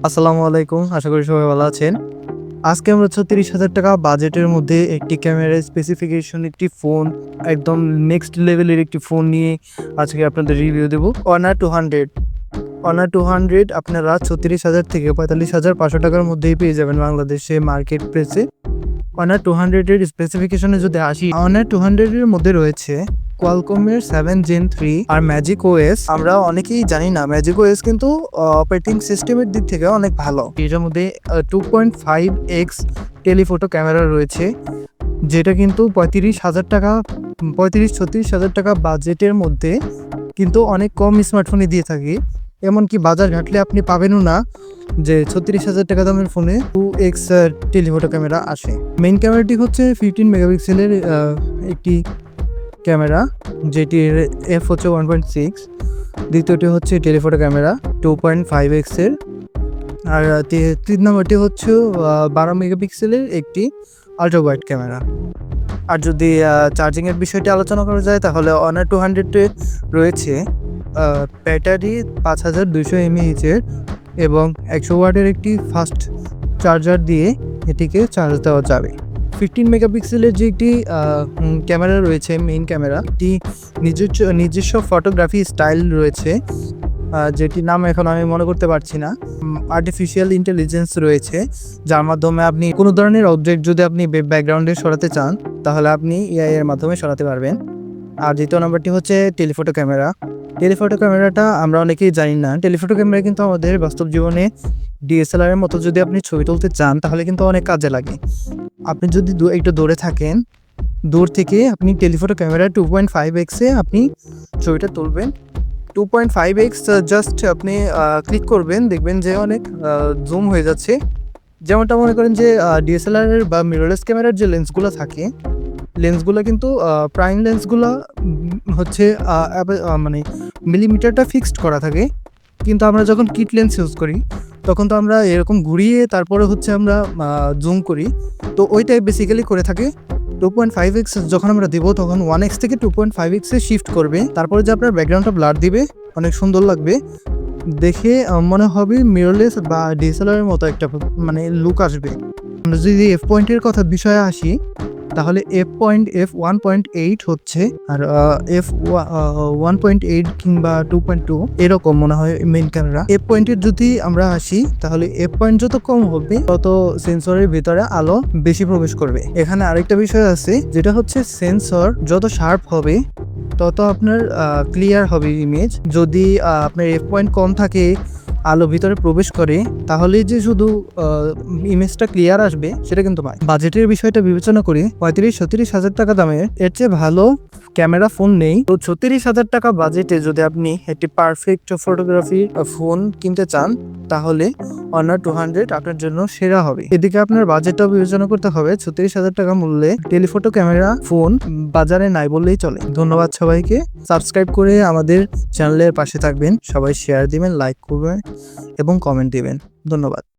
আসসালামু আলাইকুম, আশা করি সবাই ভালো আছেন। আজকে আমরা ৩৬,০০০ টাকা বাজেটের মধ্যে একটি ক্যামেরা স্পেসিফিকেশন একটি ফোন, একদম নেক্সট লেভেলের একটি ফোন নিয়ে আজকে আপনাদের রিভিউ দেব। Honor 200 Honor 200 আপনারা ৩৬,০০০ থেকে ৪৫,৫০০ টাকার মধ্যেই পেয়ে যাবেন বাংলাদেশে মার্কেট প্লেসে। Honor 200 এর স্পেসিফিকেশনে যদি আসি, Honor 200 এর মধ্যে রয়েছে কোয়ালকমের 7 Gen 3 আর ম্যাজিক ওএস। আমরা অনেকেই জানি না ম্যাজিক ওএস কিন্তু অপারেটিং সিস্টেমের দিক থেকে অনেক ভালো। এটার মধ্যে 2.5x টেলিফোটো ক্যামেরা রয়েছে, যেটা কিন্তু ৩৫,০০০ টাকা বাজেটের মধ্যে কিন্তু অনেক কম স্মার্টফোনে দিয়ে থাকে। এমনকি বাজার ঘাটলে আপনি পাবেনও না যে ৩৬,০০০ টাকা দামের ফোনে 2x টেলিফোটো ক্যামেরা আসে। মেইন ক্যামেরাটি হচ্ছে 15 মেগাপিক্সেলের একটি ক্যামেরা, যেটির এফ হচ্ছে 1.6। দ্বিতীয়টি হচ্ছে টেলিফোটো ক্যামেরা 2.5x এর, আর 3 নম্বরটি হচ্ছে 12 মেগাপিক্সেলের একটি আল্ট্রা ওয়াইড ক্যামেরা। আর যদি চার্জিংয়ের বিষয়টি আলোচনা করা যায়, তাহলে Honor 200 রয়েছে ব্যাটারি 5200 mAh এর এবং 100 ওয়াটের একটি ফাস্ট চার্জার দিয়ে এটিকে চার্জ দেওয়া যাবে। 15 মেগাপিক্সেলের যে একটি ক্যামেরা রয়েছে, মেইন ক্যামেরা, একটি নিজস্ব ফটোগ্রাফি স্টাইল রয়েছে, যেটির নাম এখন আমি মনে করতে পারছি না। আর্টিফিশিয়াল ইন্টেলিজেন্স রয়েছে, যার মাধ্যমে আপনি কোনো ধরনের অবজেক্ট যদি আপনি ব্যাকগ্রাউন্ডে সরাতে চান, তাহলে আপনি এআই এর মাধ্যমে সরাতে পারবেন। আর দ্বিতীয় নম্বরটি হচ্ছে টেলিফোটো ক্যামেরা। টেলিফোটো ক্যামেরাটা আমরা অনেকেই জানি না। টেলিফোটো ক্যামেরা কিন্তু আমাদের বাস্তব জীবনে ডিএসএলআর এর মতো যদি আপনি ছবি তুলতে চান, তাহলে কিন্তু অনেক কাজে লাগে। আপনি যদি একটু দূরে থাকেন, দূর থেকে আপনি টেলিফোটো ক্যামেরা 2.5x এ আপনি ছবিটা তুলবেন। 2.5x জাস্ট আপনি ক্লিক করবেন, দেখবেন যে অনেক জুম হয়ে যাচ্ছে। যেমনটা মনে করেন যে ডিএসএলআর এর বা মিররলেস ক্যামেরার যে লেন্সগুলো থাকে, লেন্সগুলো কিন্তু প্রাইম লেন্সগুলো হচ্ছে মানে মিলিমিটারটা ফিক্সড করা থাকে, কিন্তু আমরা যখন কিট লেন্স ইউজ করি তখন তো আমরা এরকম ঘুরিয়ে তারপরে হচ্ছে আমরা জুম করি। তো ওইটাই বেসিক্যালি করে থাকে। 2.5x যখন আমরা দেবো, তখন 1x থেকে 2.5x এ শিফট করবে। তারপরে যে আপনার ব্যাকগ্রাউন্ডটা ব্লার দিবে, অনেক সুন্দর লাগবে দেখে, মনে হবে মিররলেস বা ডিএসএলআর এর মতো একটা মানে লুক আসবে। আমরা যদি এফ পয়েন্টের কথা বিষয়ে আসি, তাহলে এফ 1.8 হচ্ছে, আর এফ 1.8 কিংবা 2.2 এরকম মনে হয় মেইন ক্যামেরা। এফ পয়েন্টের যদি আমরা আসি, তাহলে এফ পয়েন্ট যত কম হবে তত সেন্সরের ভিতরে আলো বেশি প্রবেশ করবে। এখানে আরেকটা বিষয় আছে, যেটা হচ্ছে সেন্সর যত শার্প হবে তত আপনার ক্লিয়ার হবে ইমেজ। যদি আপনার এফ পয়েন্ট কম থাকে, আলো ভিতরে প্রবেশ করে, তাহলে যে শুধু ইমেজটা ক্লিয়ার আসবে সেটা কিন্তু নয়। বাজেটের বিষয়টা বিবেচনা করে ৩৫,০০০ টাকা দামের এর চেয়ে ভালো ক্যামেরা ফোন নেই। তো ৩৬,০০০ টাকা বাজেটে যদি আপনি একটি পারফেক্ট ফটোগ্রাফি ফোন কিনতে চান, তাহলে Honor 200 আপনার জন্য সেরা হবে। এদিকে আপনার বাজেটটাও বিবেচনা করতে হবে। ৩৬,০০০ টাকা মূল্যে টেলিফোটো ক্যামেরা ফোন বাজারে নাই বললেই চলে। ধন্যবাদ সবাইকে। সাবস্ক্রাইব করে আমাদের চ্যানেলের পাশে থাকবেন। সবাই শেয়ার দিবেন, লাইক করবেন এবং কমেন্ট দিবেন। ধন্যবাদ।